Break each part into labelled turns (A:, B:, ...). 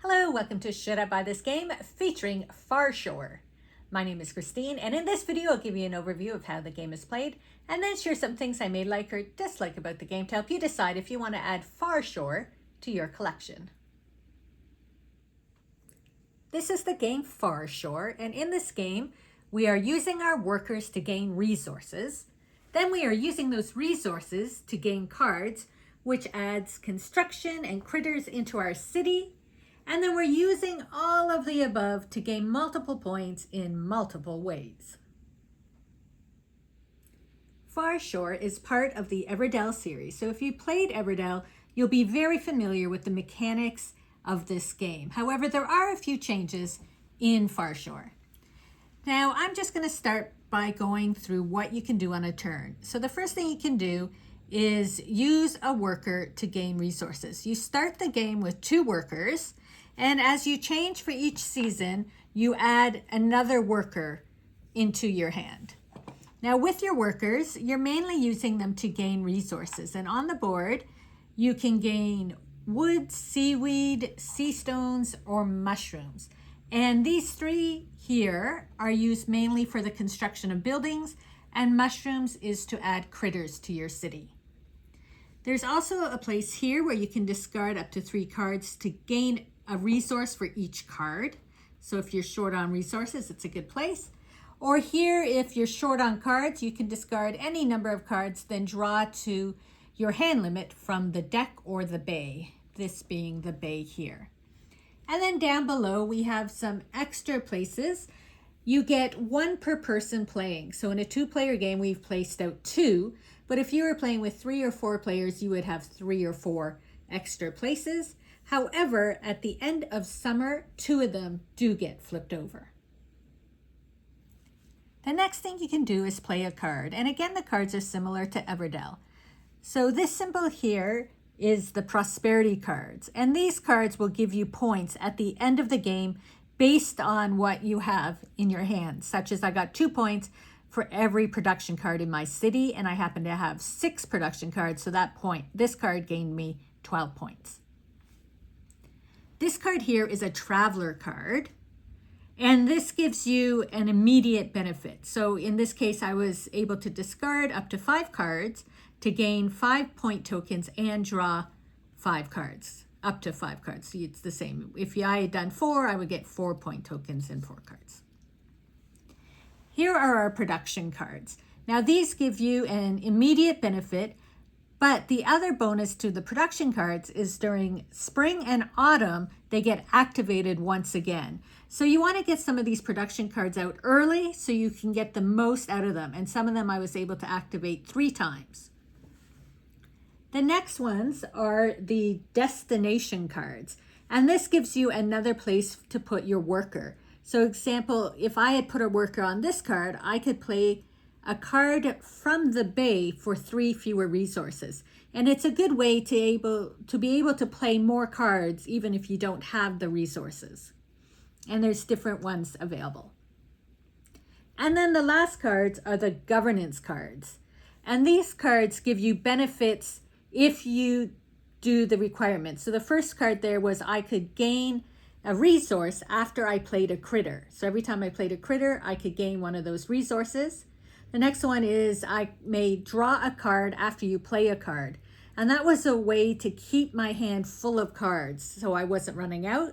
A: Hello, welcome to Should I Buy This Game featuring Farshore. My name is Christine, and in this video I'll give you an overview of how the game is played and then share some things I may like or dislike about the game to help you decide if you want to add Farshore to your collection. This is the game Farshore, and in this game we are using our workers to gain resources. Then we are using those resources to gain cards, which adds construction and critters into our city. And then we're using all of the above to gain multiple points in multiple ways. Farshore is part of the Everdell series. So if you played Everdell, you'll be very familiar with the mechanics of this game. However, there are a few changes in Farshore. Now, I'm just going to start by going through what you can do on a turn. So the first thing you can do is use a worker to gain resources. You start the game with 2 workers. And as you change for each season, you add another worker into your hand. Now with your workers, you're mainly using them to gain resources. And on the board, you can gain wood, seaweed, sea stones, or mushrooms. And these 3 here are used mainly for the construction of buildings, and mushrooms is to add critters to your city. There's also a place here where you can discard up to 3 cards to gain a resource for each card. So if you're short on resources, it's a good place. Or here, if you're short on cards, you can discard any number of cards, then draw to your hand limit from the deck or the bay, this being the bay here. And then down below, we have some extra places. You get 1 per person playing. So in a 2-player game, we've placed out 2, but if you were playing with 3 or 4 players, you would have 3 or 4 extra places. However, at the end of summer, 2 of them do get flipped over. The next thing you can do is play a card. And again, the cards are similar to Everdell. So this symbol here is the prosperity cards. And these cards will give you points at the end of the game based on what you have in your hand, such as I got 2 points for every production card in my city, and I happen to have 6 production cards, so this card gained me 12 points. This card here is a traveler card, and this gives you an immediate benefit. So in this case, I was able to discard up to 5 cards to gain 5 point tokens and draw 5 cards, up to 5 cards. So it's the same. If I had done 4, I would get 4 point tokens and 4 cards. Here are our production cards. Now these give you an immediate benefit, but the other bonus to the production cards is during spring and autumn, they get activated once again. So you want to get some of these production cards out early so you can get the most out of them. And some of them I was able to activate 3 times. The next ones are the destination cards. And this gives you another place to put your worker. So example, if I had put a worker on this card, I could play a card from the bay for 3 fewer resources. And it's a good way to be able to play more cards even if you don't have the resources. And there's different ones available. And then the last cards are the governance cards. And these cards give you benefits if you do the requirements. So the first card there was I could gain a resource after I played a critter. So every time I played a critter, I could gain one of those resources. The next one is I may draw a card after you play a card. And that was a way to keep my hand full of cards so I wasn't running out.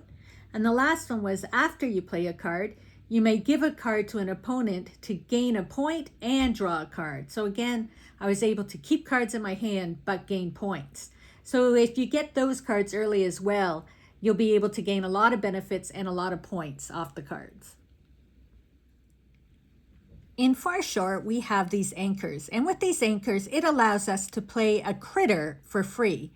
A: And the last one was after you play a card, you may give a card to an opponent to gain a point and draw a card. So again, I was able to keep cards in my hand but gain points. So if you get those cards early as well, you'll be able to gain a lot of benefits and a lot of points off the cards. In Farshore, we have these anchors, and with these anchors, it allows us to play a critter for free.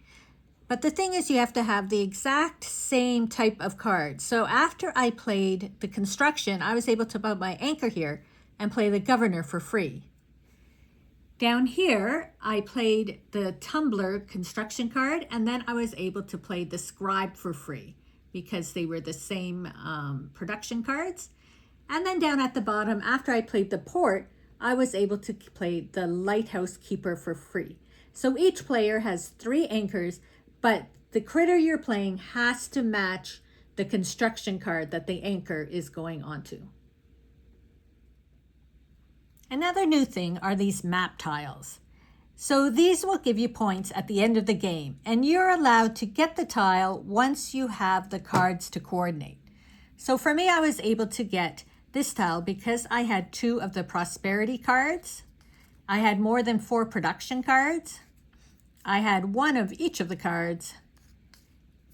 A: But the thing is, you have to have the exact same type of card. So after I played the construction, I was able to put my anchor here and play the governor for free. Down here, I played the tumbler construction card, and then I was able to play the scribe for free because they were the same production cards. And then down at the bottom, after I played the port, I was able to play the lighthouse keeper for free. So each player has 3 anchors, but the critter you're playing has to match the construction card that the anchor is going onto. Another new thing are these map tiles. So these will give you points at the end of the game, and you're allowed to get the tile once you have the cards to coordinate. So for me, I was able to get this tile because I had 2 of the prosperity cards. I had more than 4 production cards. I had 1 of each of the cards,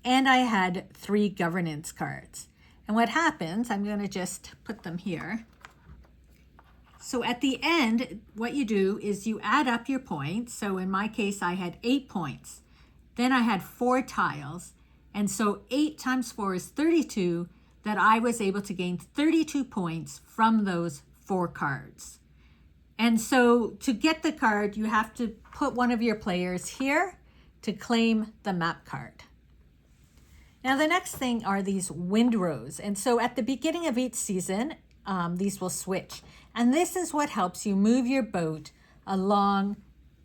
A: and I had 3 governance cards. And what happens, I'm going to just put them here. So at the end, what you do is you add up your points. So in my case, I had 8 points. Then I had 4 tiles. And so 8 times 4 is 32, that I was able to gain 32 points from those 4 cards. And so to get the card, you have to put one of your players here to claim the map card. Now the next thing are these windrows. And so at the beginning of each season, these will switch. And this is what helps you move your boat along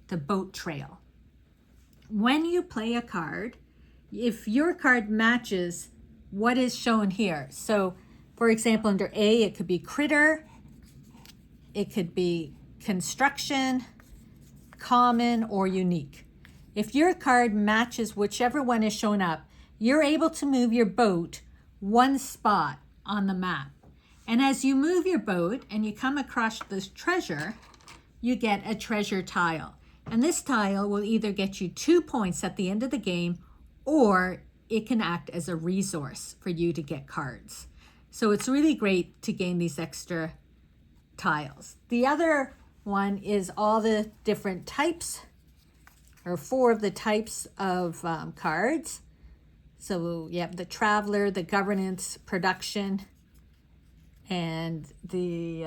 A: the boat trail. When you play a card, if your card matches what is shown here, so for example, under A, it could be critter, it could be construction, common, or unique. If your card matches whichever one is shown up, you're able to move your boat 1 spot on the map. And as you move your boat and you come across this treasure, you get a treasure tile. And this tile will either get you 2 points at the end of the game, or it can act as a resource for you to get cards. So it's really great to gain these extra tiles. The other one is all the different types, or 4 of the types of cards. So you have the traveler, the governance, production, and the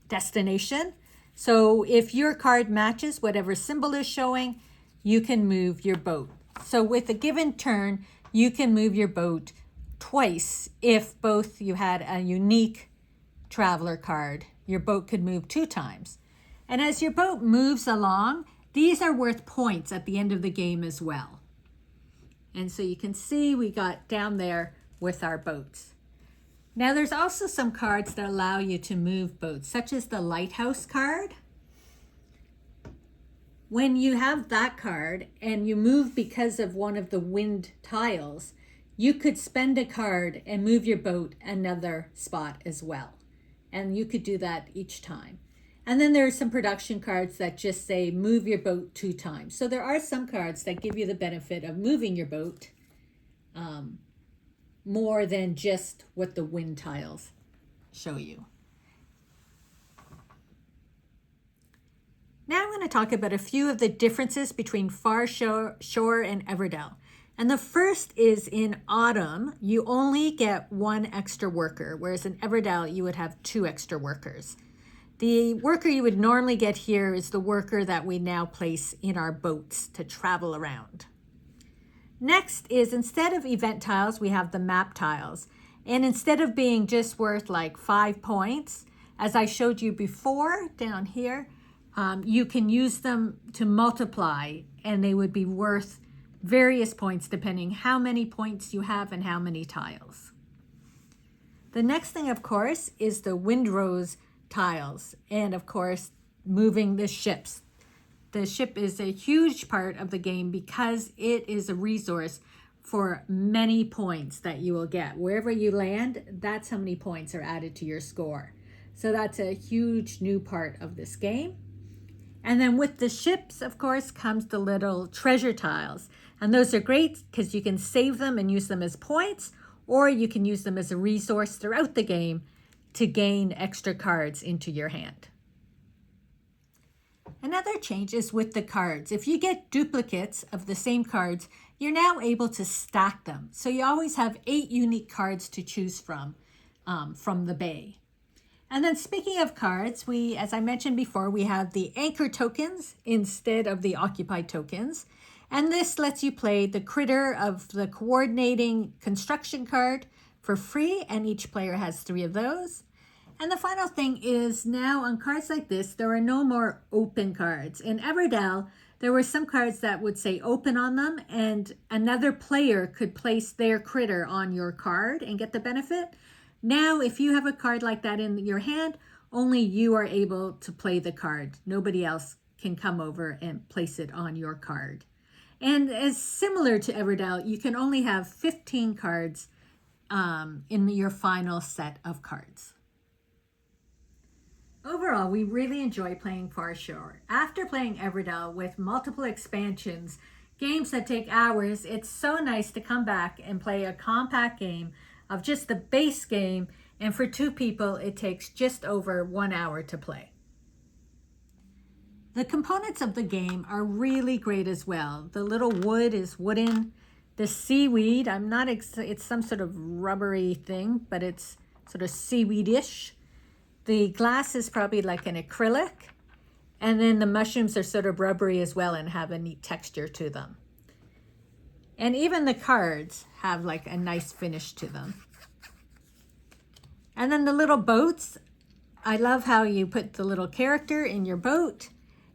A: destination. So if your card matches whatever symbol is showing, you can move your boat. So with a given turn, you can move your boat twice. If both you had a unique traveler card, your boat could move 2 times. And as your boat moves along, these are worth points at the end of the game as well. And so you can see we got down there with our boats. Now there's also some cards that allow you to move boats, such as the lighthouse card. When you have that card and you move because of one of the wind tiles, you could spend a card and move your boat another spot as well. And you could do that each time. And then there are some production cards that just say move your boat 2 times. So there are some cards that give you the benefit of moving your boat more than just what the wind tiles show you. Now I'm going to talk about a few of the differences between Farshore and Everdell. And the first is in autumn, you only get 1 extra worker, whereas in Everdell, you would have 2 extra workers. The worker you would normally get here is the worker that we now place in our boats to travel around. Next is, instead of event tiles, we have the map tiles. And instead of being just worth like 5 points, as I showed you before down here, you can use them to multiply, and they would be worth various points depending how many points you have and how many tiles. The next thing, of course, is the windrows tiles, and of course, moving the ships. The ship is a huge part of the game because it is a resource for many points that you will get. Wherever you land, that's how many points are added to your score. So that's a huge new part of this game. And then with the ships, of course, comes the little treasure tiles. And those are great because you can save them and use them as points, or you can use them as a resource throughout the game to gain extra cards into your hand. Another change is with the cards. If you get duplicates of the same cards, you're now able to stack them. So you always have 8 unique cards to choose from the bay. And then speaking of cards, as I mentioned before, we have the anchor tokens instead of the occupied tokens. And this lets you play the critter of the coordinating construction card for free, and each player has 3 of those. And the final thing is, now on cards like this, there are no more open cards. In Everdell, there were some cards that would say open on them, and another player could place their critter on your card and get the benefit. Now, if you have a card like that in your hand, only you are able to play the card. Nobody else can come over and place it on your card. And as similar to Everdell, you can only have 15 cards in your final set of cards. Overall, we really enjoy playing Farshore. After playing Everdell with multiple expansions, games that take hours, it's so nice to come back and play a compact game of just the base game, and for 2 people, it takes just over 1 hour to play. The components of the game are really great as well. The little wood is wooden. The seaweed, it's some sort of rubbery thing, but it's sort of seaweedish. The glass is probably like an acrylic. And then the mushrooms are sort of rubbery as well and have a neat texture to them. And even the cards have like a nice finish to them. And then the little boats, I love how you put the little character in your boat.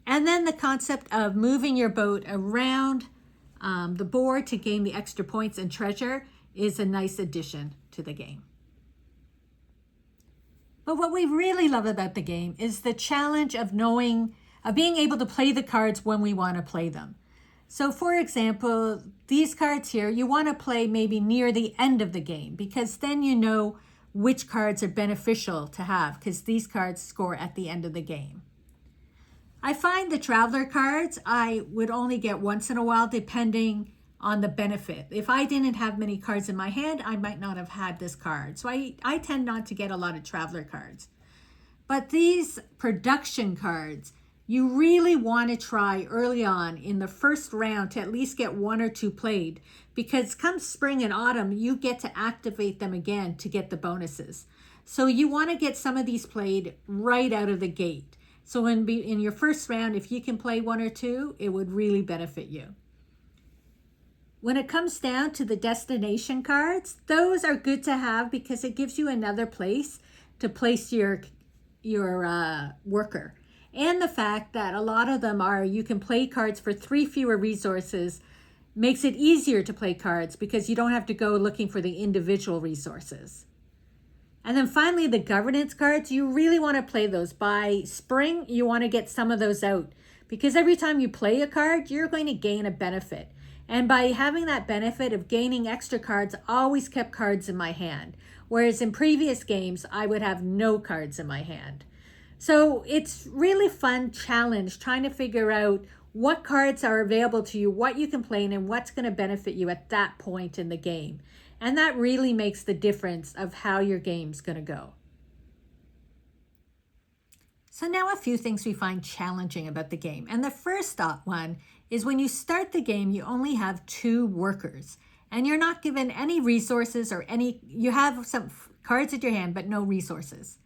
A: And then the concept of moving your boat around the board to gain the extra points and treasure is a nice addition to the game. But what we really love about the game is the challenge of being able to play the cards when we want to play them. So for example, these cards here, you want to play maybe near the end of the game, because then you know which cards are beneficial to have, because these cards score at the end of the game. I find the Traveler cards I would only get once in a while depending on the benefit. If I didn't have many cards in my hand, I might not have had this card. So I tend not to get a lot of Traveler cards. But these production cards, you really want to try early on in the first round to at least get 1 or 2 played, because come spring and autumn, you get to activate them again to get the bonuses. So you want to get some of these played right out of the gate. So in your first round, if you can play 1 or 2, it would really benefit you. When it comes down to the destination cards, those are good to have because it gives you another place to place your worker. And the fact that a lot of them you can play cards for 3 fewer resources makes it easier to play cards because you don't have to go looking for the individual resources. And then finally, the governance cards, you really want to play those. By spring, you want to get some of those out because every time you play a card, you're going to gain a benefit. And by having that benefit of gaining extra cards, I always kept cards in my hand. Whereas in previous games, I would have no cards in my hand. So it's really fun challenge trying to figure out what cards are available to you, what you can play, and what's going to benefit you at that point in the game. And that really makes the difference of how your game's going to go. So now a few things we find challenging about the game. And the first one is when you start the game, you only have 2 workers. And you're not given any resources you have some cards at your hand, but no resources.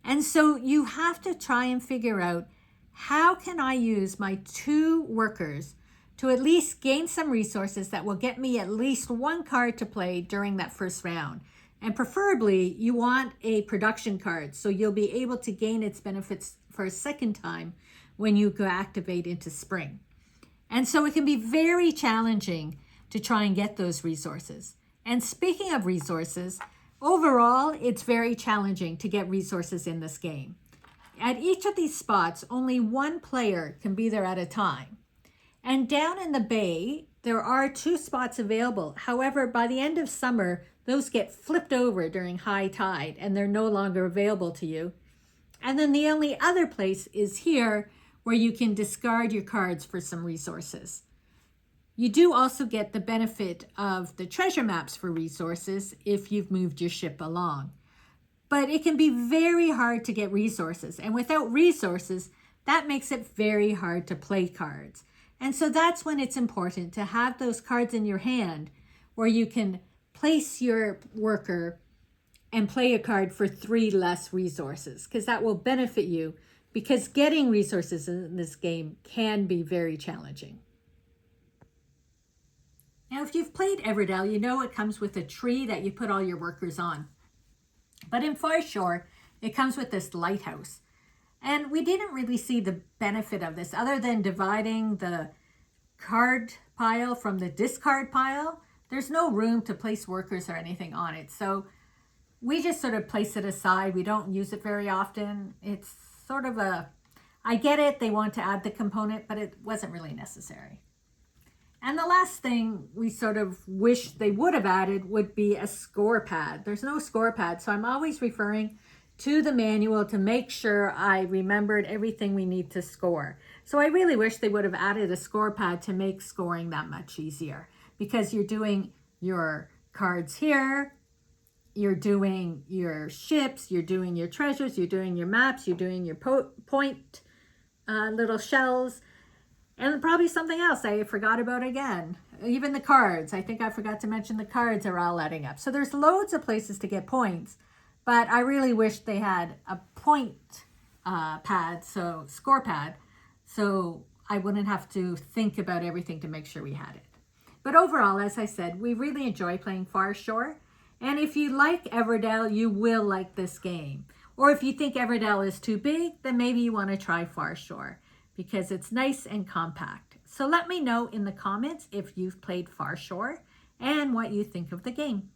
A: And so you have to try and figure out, how can I use my 2 workers to at least gain some resources that will get me at least 1 card to play during that first round. And preferably, you want a production card, so you'll be able to gain its benefits for a second time when you go activate into spring. And so it can be very challenging to try and get those resources. And speaking of resources, overall, it's very challenging to get resources in this game. At each of these spots, only 1 player can be there at a time. And down in the bay, there are 2 spots available. However, by the end of summer, those get flipped over during high tide and they're no longer available to you. And then the only other place is here where you can discard your cards for some resources. You do also get the benefit of the treasure maps for resources if you've moved your ship along. But it can be very hard to get resources. And without resources, that makes it very hard to play cards. And so that's when it's important to have those cards in your hand where you can place your worker and play a card for 3 less resources, because that will benefit you, because getting resources in this game can be very challenging. Now, if you've played Everdell, you know it comes with a tree that you put all your workers on. But in Farshore, it comes with this lighthouse. And we didn't really see the benefit of this other than dividing the card pile from the discard pile, there's no room to place workers or anything on it. So we just sort of place it aside. We don't use it very often. It's sort of I get it, they want to add the component, but it wasn't really necessary. And the last thing we sort of wish they would have added would be a score pad. There's no score pad, so I'm always referring to the manual to make sure I remembered everything we need to score. So I really wish they would have added a score pad to make scoring that much easier, because you're doing your cards here, you're doing your ships, you're doing your treasures, you're doing your maps, you're doing your point little shells, and probably something else I forgot about again. Even the cards. I think I forgot to mention the cards are all adding up. So there's loads of places to get points, but I really wish they had a point pad, so score pad, so I wouldn't have to think about everything to make sure we had it. But overall, as I said, we really enjoy playing Farshore. And if you like Everdell, you will like this game. Or if you think Everdell is too big, then maybe you want to try Farshore, because it's nice and compact. So let me know in the comments if you've played Farshore and what you think of the game.